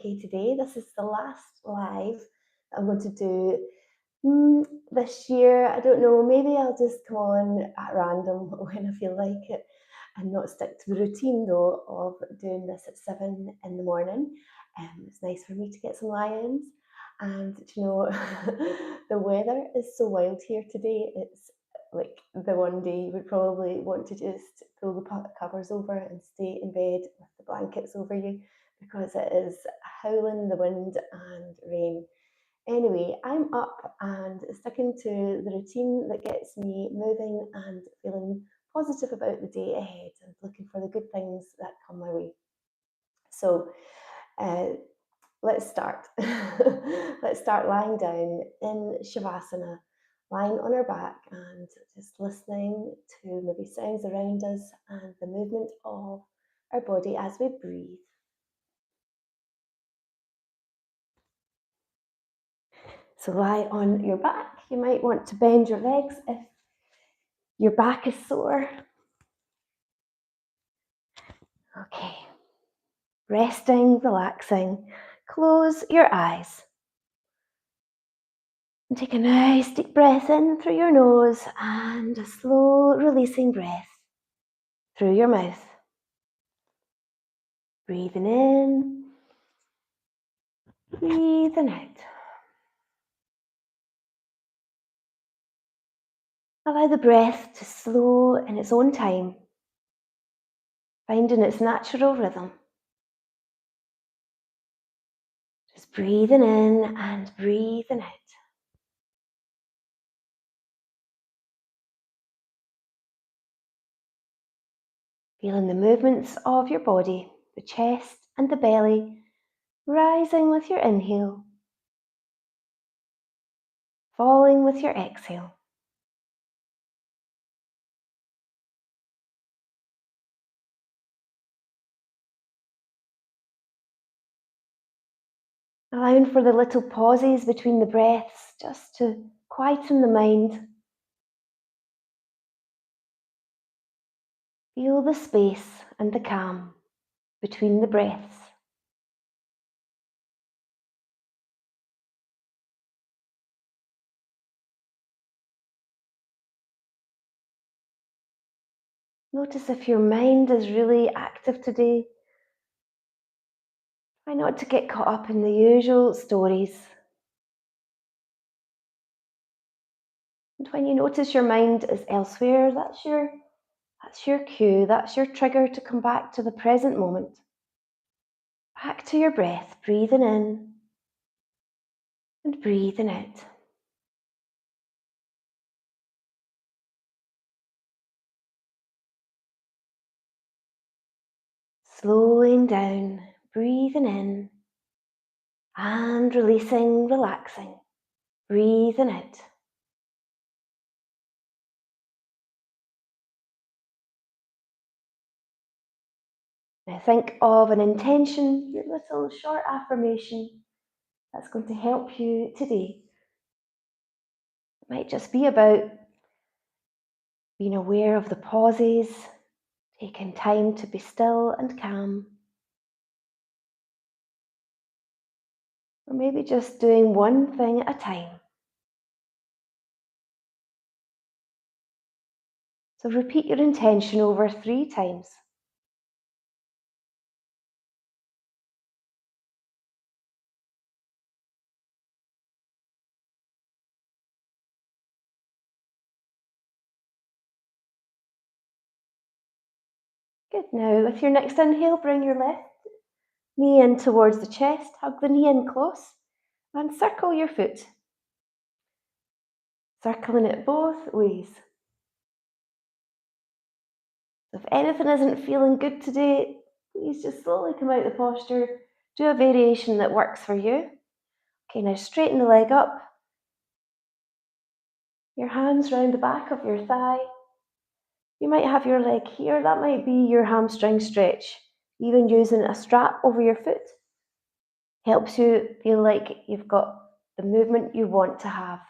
Okay, today this is the last live I'm going to do this year. I don't know, maybe I'll just come on at random when I feel like it and not stick to the routine though of doing this at 7 in the morning. It's nice for me to get some lie-ins, and the weather is so wild here today. It's like the one day you would probably want to just pull the covers over and stay in bed with the blankets over you, because it is howling the wind and rain. Anyway, I'm up and sticking to the routine that gets me moving and feeling positive about the day ahead and looking for the good things that come my way. So uh, let's start. Let's start lying down in Shavasana, lying on our back and just listening to maybe sounds around us and the movement of our body as we breathe. So lie on your back. You might want to bend your legs if your back is sore. Okay. Resting, relaxing. Close your eyes. And take a nice deep breath in through your nose and a slow releasing breath through your mouth. Breathing in, breathing out. Allow the breath to slow in its own time, finding its natural rhythm. Just breathing in and breathing out. Feeling the movements of your body, the chest and the belly, rising with your inhale, falling with your exhale. Allowing for the little pauses between the breaths just to quieten the mind. Feel the space and the calm between the breaths. Notice if your mind is really active today. Try not to get caught up in the usual stories. And when you notice your mind is elsewhere, that's your cue, that's your trigger to come back to the present moment. Back to your breath, breathing in and breathing out. Slowing down, breathing in and releasing, relaxing, breathing out. Now think of an intention, your little short affirmation that's going to help you today. It might just be about being aware of the pauses, taking time to be still and calm, or maybe just doing one thing at a time. So repeat your intention over 3 times. Good. Now with your next inhale, bring your left knee in towards the chest, hug the knee in close, and circle your foot. Circling it both ways. If anything isn't feeling good today, please just slowly come out of the posture, do a variation that works for you. Okay, now straighten the leg up. Your hands round the back of your thigh. You might have your leg here, that might be your hamstring stretch. Even using a strap over your foot helps you feel like you've got the movement you want to have.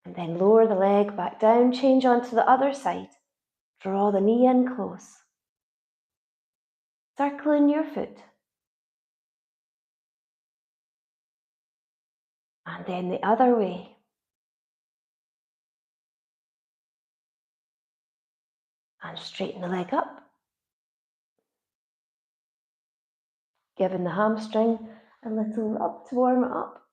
And then lower the leg back down, change onto the other side. Draw the knee in close. circling your foot. And then the other way. And straighten the leg up. Giving the hamstring a little rub to warm it up.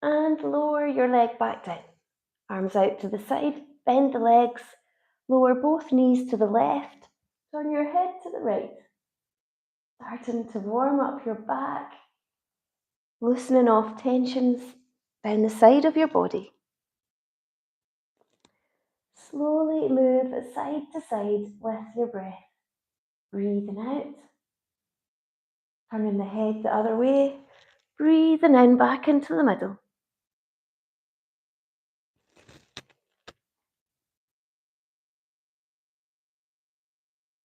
And lower your leg back down. Arms out to the side, bend the legs, lower both knees to the left, turn your head to the right. Starting to warm up your back, loosening off tensions down the side of your body. Slowly move side to side with your breath. Breathing out, turning the head the other way, breathing in back into the middle.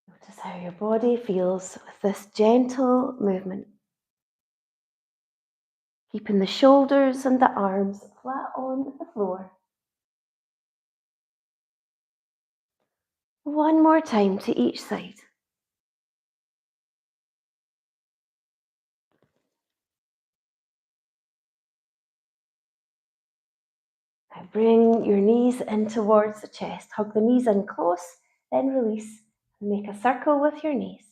Notice how your body feels with this gentle movement. Keeping the shoulders and the arms flat on the floor. One more time to each side. Now bring your knees in towards the chest. Hug the knees in close, then release and make a circle with your knees.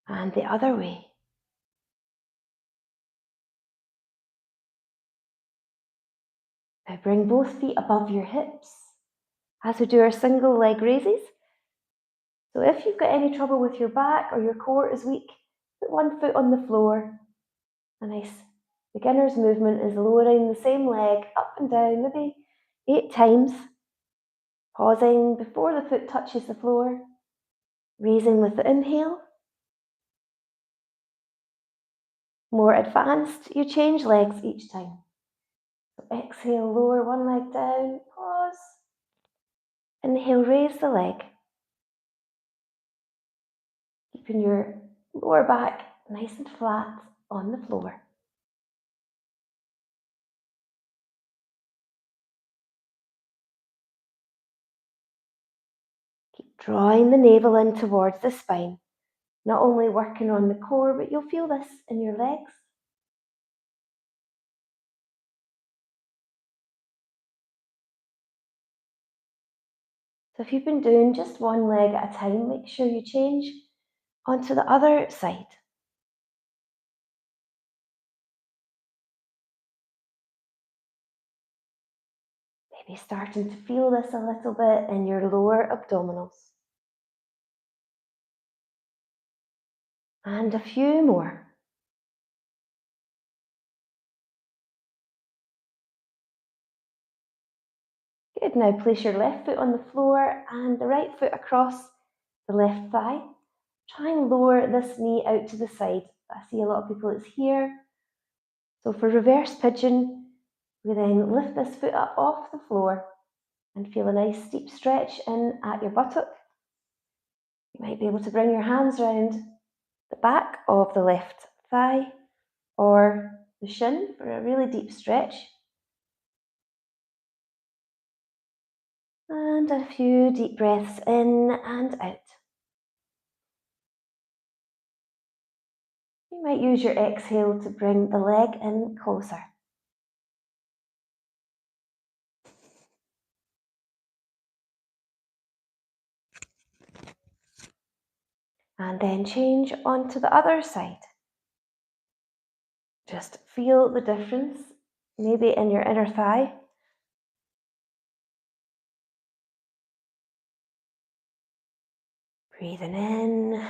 And the other way. Now bring both feet above your hips as we do our single leg raises. So if you've got any trouble with your back or your core is weak, put one foot on the floor. A nice beginner's movement is lowering the same leg up and down, maybe 8 times. Pausing before the foot touches the floor. Raising with the inhale. More advanced, you change legs each time. So exhale, lower one leg down, pause. Inhale, raise the leg. Keeping your lower back nice and flat on the floor. Keep drawing the navel in towards the spine. Not only working on the core, but you'll feel this in your legs. So if you've been doing just one leg at a time, make sure you change onto the other side. Maybe starting to feel this a little bit in your lower abdominals. And a few more. Good, now place your left foot on the floor and the right foot across the left thigh. Try and lower this knee out to the side. I see a lot of people, it's here. So for reverse pigeon, we then lift this foot up off the floor and feel a nice deep stretch in at your buttock. You might be able to bring your hands around the back of the left thigh or the shin for a really deep stretch. And a few deep breaths in and out. You might use your exhale to bring the leg in closer. And then change onto the other side. Just feel the difference, maybe in your inner thigh. Breathing in,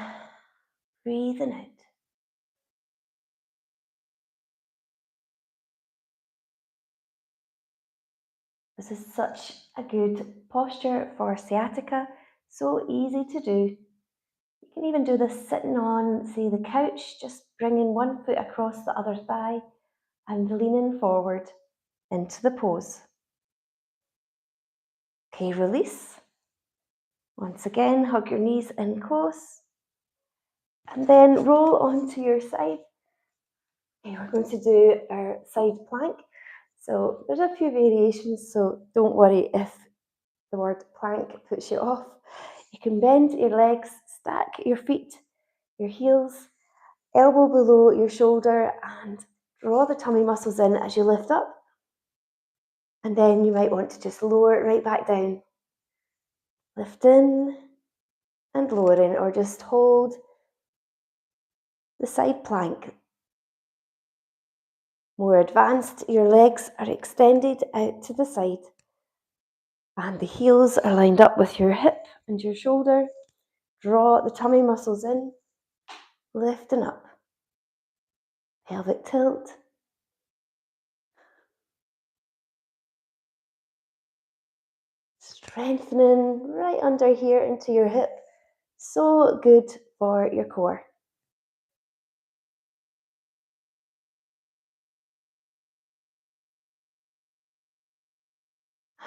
breathing out. This is such a good posture for sciatica, so easy to do. You can even do this sitting on, say, the couch, just bringing one foot across the other thigh and leaning forward into the pose. Okay, release. Once again, hug your knees in close. And then roll onto your side. Okay, we're going to do our side plank. So there's a few variations, so don't worry if the word plank puts you off. You can bend your legs, stack your feet, your heels, elbow below your shoulder, and draw the tummy muscles in as you lift up. And then you might want to just lower it right back down. Lift in and lower in, or just hold the side plank. More advanced, your legs are extended out to the side and the heels are lined up with your hip and your shoulder. Draw the tummy muscles in, lifting up. Pelvic tilt. Strengthening right under here into your hip. So good for your core.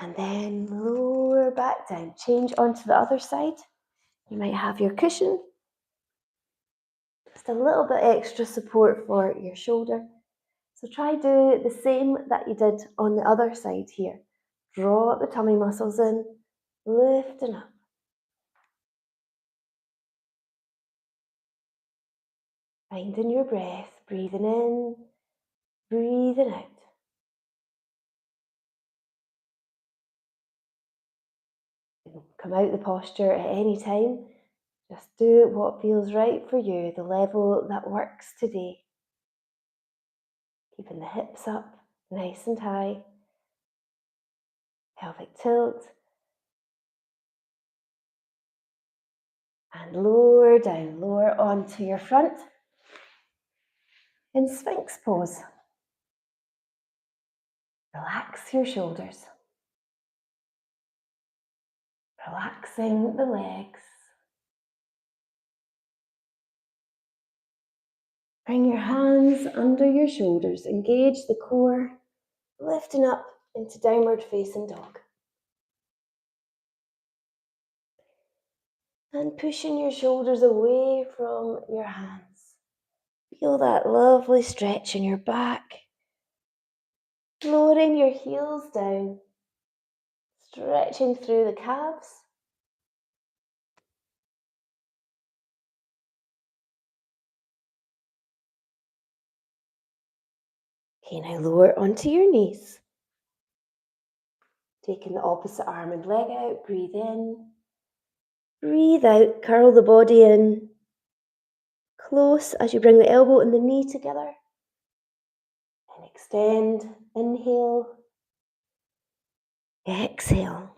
And then lower back down. Change onto the other side. You might have your cushion. Just a little bit extra support for your shoulder. So try do the same that you did on the other side here. Draw the tummy muscles in, lifting up. Finding your breath, breathing in, breathing out. You can come out the posture at any time. Just do what feels right for you, the level that works today. Keeping the hips up, nice and high. Pelvic tilt. And lower down, lower onto your front. In Sphinx pose. Relax your shoulders. Relaxing the legs. Bring your hands under your shoulders, engage the core, lifting up into downward facing dog. And pushing your shoulders away from your hands. Feel that lovely stretch in your back. Lowering your heels down, stretching through the calves. Okay, now lower onto your knees. Taking the opposite arm and leg out, breathe in. Breathe out, curl the body in. Close as you bring the elbow and the knee together. And extend, inhale, exhale.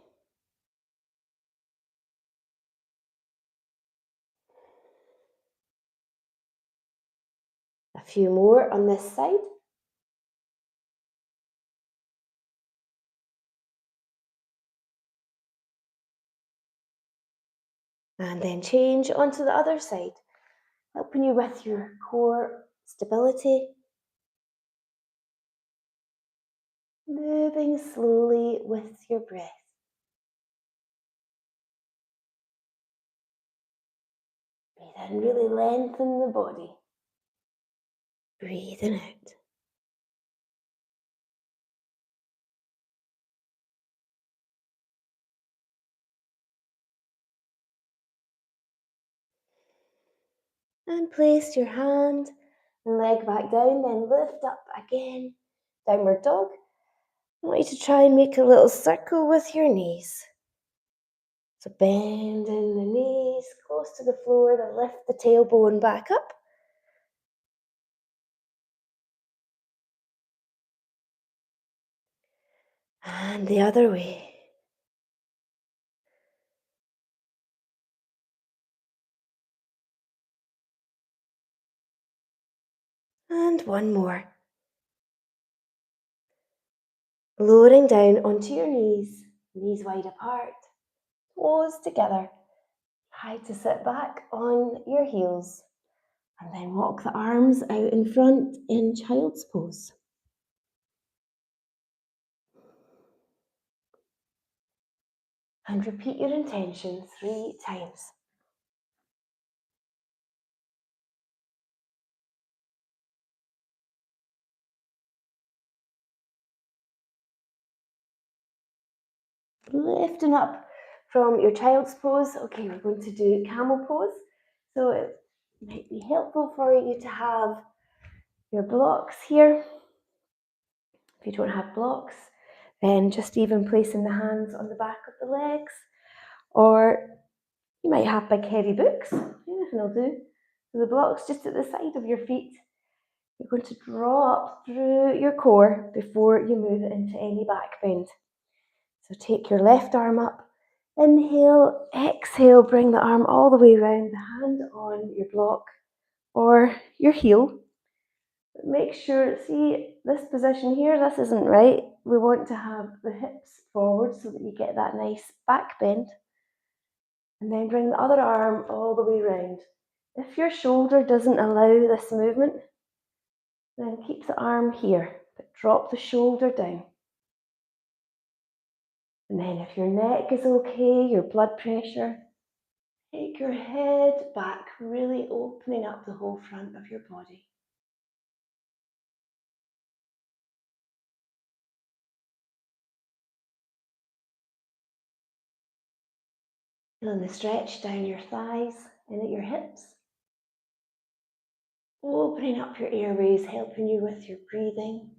A few more on this side. And then change onto the other side, helping you with your core stability. Moving slowly with your breath. Breathe in, really lengthen the body. Breathing out. And place your hand and leg back down, then lift up again. Downward dog. I want you to try and make a little circle with your knees. So bend in the knees, close to the floor, then lift the tailbone back up. And the other way. And one more. Lowering down onto your knees, knees wide apart, toes together. Try to sit back on your heels and then walk the arms out in front in child's pose. And repeat your intention 3 times. Lifting up from your child's pose. Okay, we're going to do camel pose. So it might be helpful for you to have your blocks here. If you don't have blocks, then just even placing the hands on the back of the legs, or you might have big heavy books, anything will do. So the blocks just at the side of your feet. You're going to draw up through your core before you move into any back bend. So take your left arm up, inhale, exhale, bring the arm all the way around, the hand on your block or your heel. But make sure, see this position here, this isn't right. We want to have the hips forward so that you get that nice back bend. And then bring the other arm all the way around. If your shoulder doesn't allow this movement, then keep the arm here, but drop the shoulder down. And then if your neck is okay, your blood pressure, take your head back, really opening up the whole front of your body. Feeling the stretch down your thighs and at your hips. Opening up your airways, helping you with your breathing.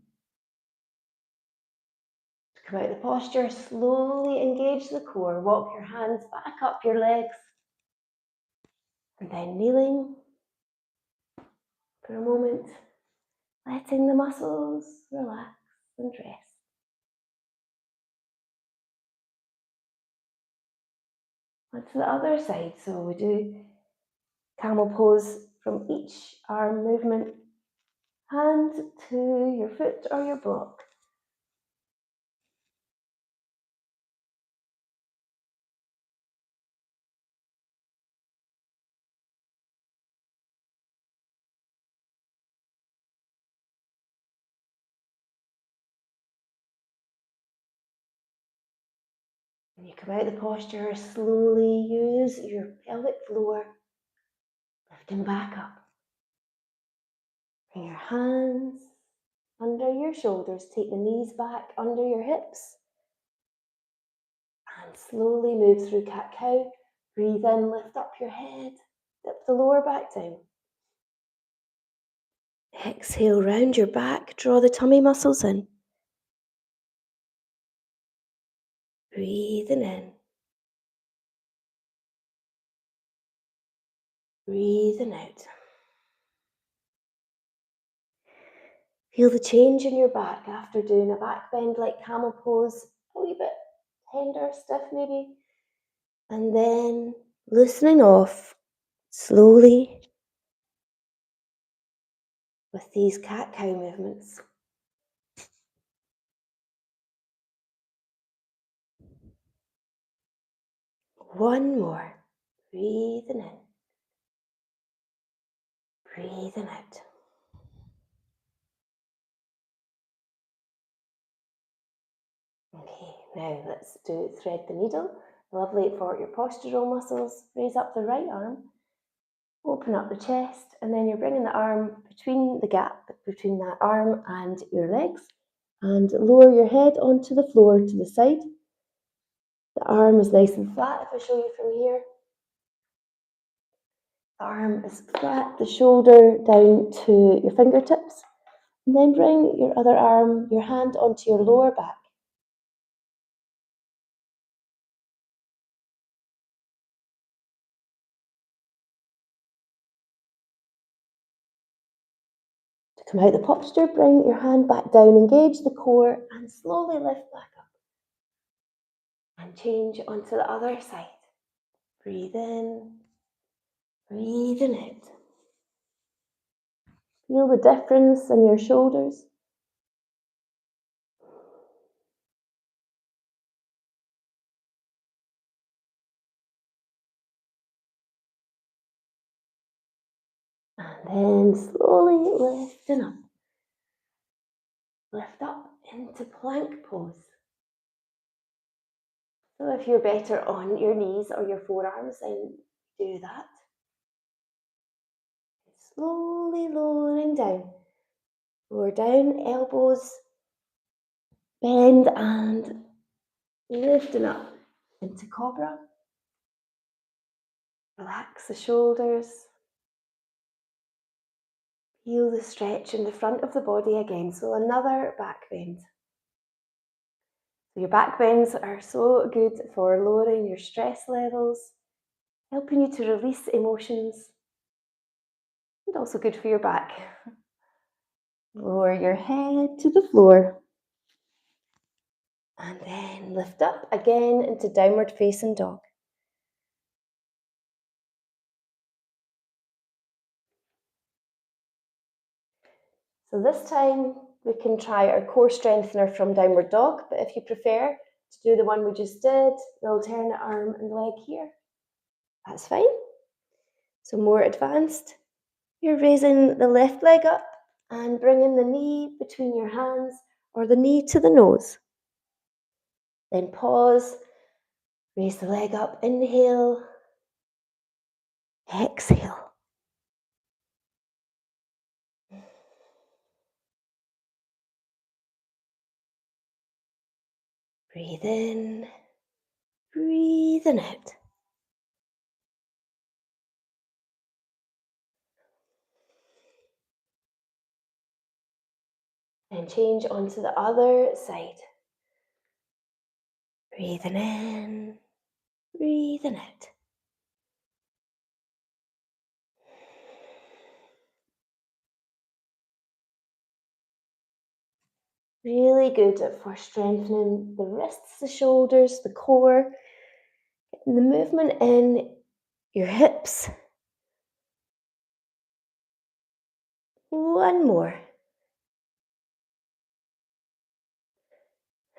To come out of the posture, slowly engage the core. Walk your hands back up your legs. And then kneeling for a moment, letting the muscles relax and rest. Onto the other side, so we do camel pose from each arm movement, hand to your foot or your block. When you come out of the posture, slowly use your pelvic floor, lifting back up. Bring your hands under your shoulders, take the knees back under your hips, and slowly move through cat-cow. Breathe in, lift up your head, dip the lower back down. Exhale, round your back, draw the tummy muscles in. Breathing in. Breathing out. Feel the change in your back after doing a back bend like camel pose, a wee bit tender, stiff maybe. And then loosening off slowly with these cat-cow movements. One more. Breathing in. Breathing out. Okay, now let's do thread the needle. Lovely for your postural muscles. Raise up the right arm. Open up the chest, and then you're bringing the arm between the gap between that arm and your legs, and lower your head onto the floor to the side. The arm is nice and flat. If I show you from here, the arm is flat, the shoulder down to your fingertips, and then bring your other arm, your hand onto your lower back. To come out of the posture, bring your hand back down, engage the core, and slowly lift back up. And change onto the other side. Breathe in, breathing out. Feel the difference in your shoulders. And then slowly lifting up. Lift up into plank pose. So if you're better on your knees or your forearms, then do that. Slowly lowering down. Lower down, elbows bend and Lifting up into cobra. Relax the shoulders. Feel the stretch in the front of the body again. So another back bend. So your back bends are so good for lowering your stress levels, helping you to release emotions, and also good for your back. Lower your head to the floor. And then lift up again into downward facing dog. So this time we can try our core strengthener from downward dog, but if you prefer to do the one we just did, the alternate arm and leg here, that's fine. So more advanced, you're raising the left leg up and bringing the knee between your hands or the knee to the nose. Then pause, raise the leg up, inhale, exhale. Breathe in, breathing out. And change onto the other side. Breathing in, breathing out. Really good for strengthening the wrists, the shoulders, the core, and the movement in your hips. One more.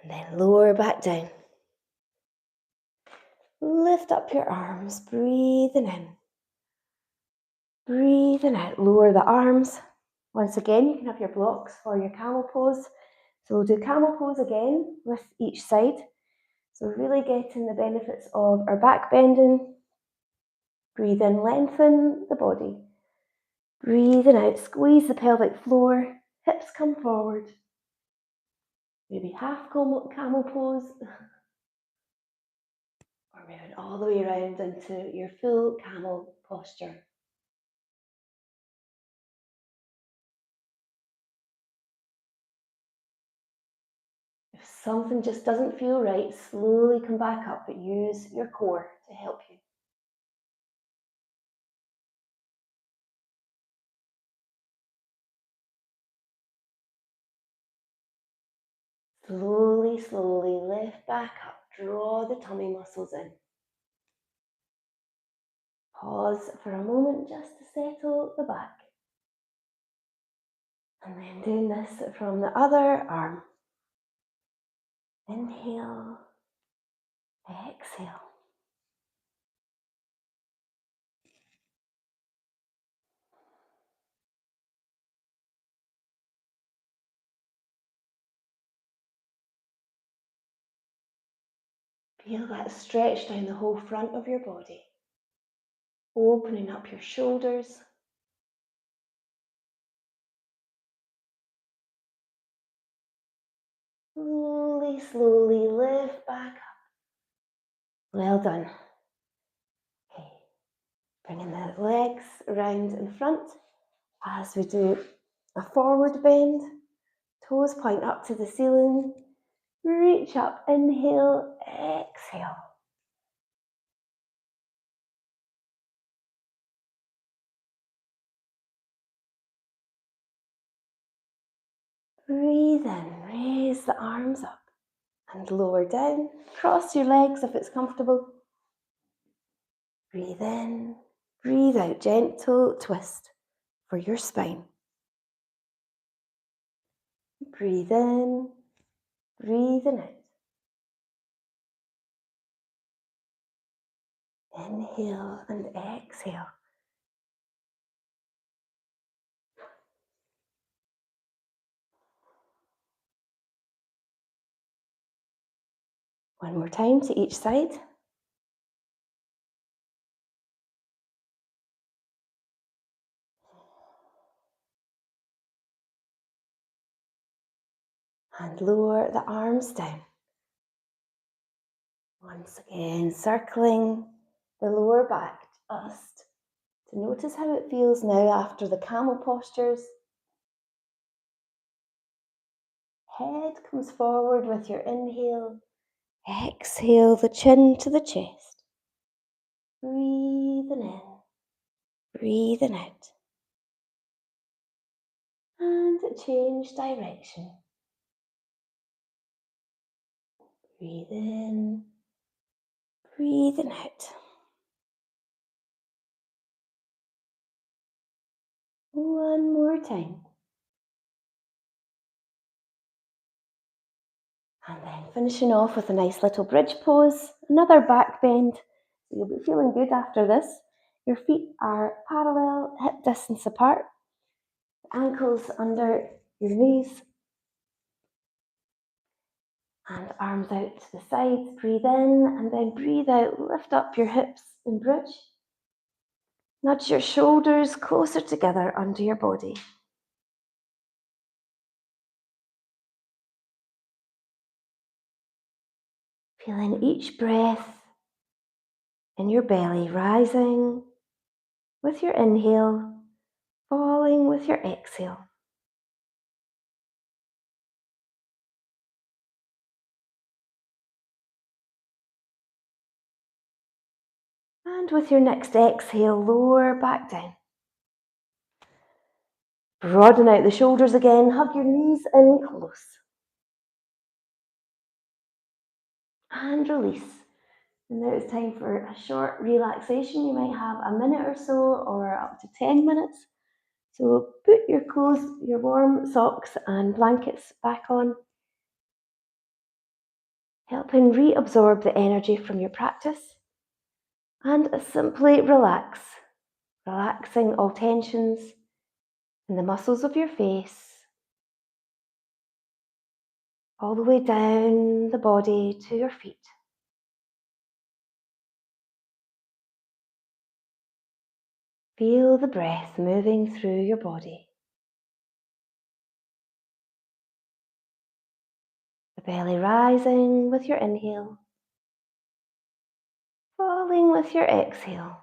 And then lower back down. Lift up your arms, breathing in. Breathing out, lower the arms. Once again, you can have your blocks for your camel pose. So we'll do camel pose again with each side. So really getting the benefits of our back bending. Breathe in, lengthen the body. Breathing out, squeeze the pelvic floor, hips come forward. Maybe half camel pose. Or moving all the way around into your full camel posture. If something just doesn't feel right, slowly come back up, but use your core to help you. Slowly, slowly lift back up, draw the tummy muscles in. Pause for a moment just to settle the back. And then doing this from the other arm. Inhale, exhale. Feel that stretch down the whole front of your body. Opening up your shoulders. Slowly, slowly lift back up. Well done. Okay, bringing the legs around in front as we do a forward bend. Toes point up to the ceiling. Reach up, inhale, exhale. Breathe in, raise the arms up and lower down. Cross your legs if it's comfortable. Breathe in, breathe out, gentle twist for your spine. Breathe in, breathing out. Inhale and exhale. One more time to each side. And lower the arms down. Once again, circling the lower back just to notice how it feels now after the camel postures. Head comes forward with your inhale. Exhale the chin to the chest. Breathing in, breathing out. And change direction. Breathe in, breathing out. One more time. And then finishing off with a nice little bridge pose, another back bend. So you'll be feeling good after this. Your feet are parallel, hip distance apart. Ankles under your knees. And arms out to the sides. Breathe in and then breathe out. Lift up your hips in bridge. Nudge your shoulders closer together under your body. Feeling each breath in your belly rising with your inhale, falling with your exhale. And with your next exhale, lower back down. Broaden out the shoulders again, hug your knees in close. And release. And now it's time for a short relaxation. You might have a minute or so or up to 10 minutes. So put your clothes, your warm socks and blankets back on, helping reabsorb the energy from your practice. And simply relax, relaxing all tensions in the muscles of your face, all the way down the body to your feet. Feel the breath moving through your body. The belly rising with your inhale, falling with your exhale.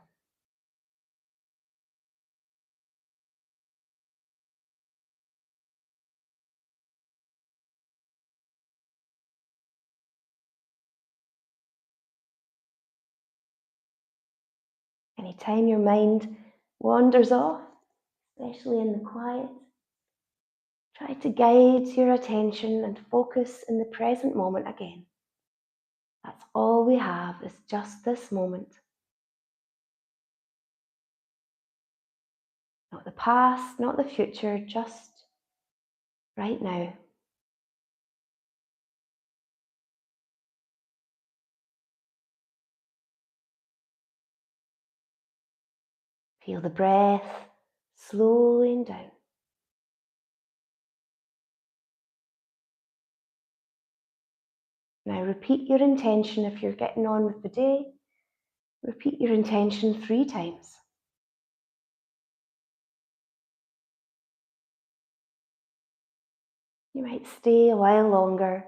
Anytime your mind wanders off, especially in the quiet, try to guide your attention and focus in the present moment again. That's all we have, is just this moment. Not the past, not the future, just right now. Feel the breath slowing down. Now repeat your intention if you're getting on with the day. Repeat your intention 3 times. You might stay a while longer.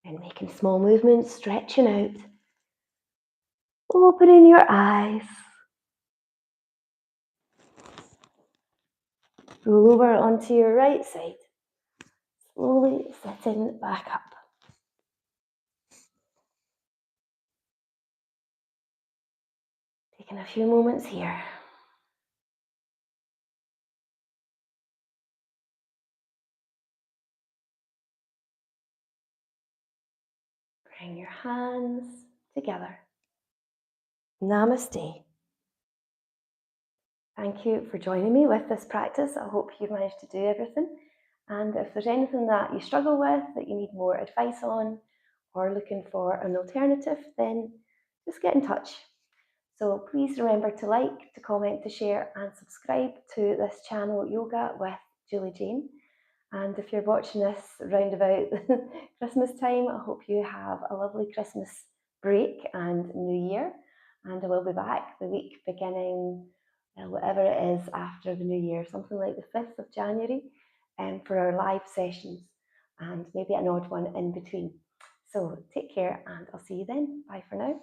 And making small movements, stretching out. Opening your eyes. Roll over onto your right side. Slowly sitting back up. Taking a few moments here. Bring your hands together. Namaste. Thank you for joining me with this practice. I hope you've managed to do everything. And if there's anything that you struggle with, that you need more advice on, or looking for an alternative, then just get in touch. So please remember to like, to comment, to share, and subscribe to this channel, Yoga with Julie Jane. And if you're watching this round about Christmas time, I hope you have a lovely Christmas break and New Year. And I will be back the week beginning, whatever it is after the New Year, something like the 5th of January, for our live sessions, and maybe an odd one in between. So take care, and I'll see you then. Bye for now.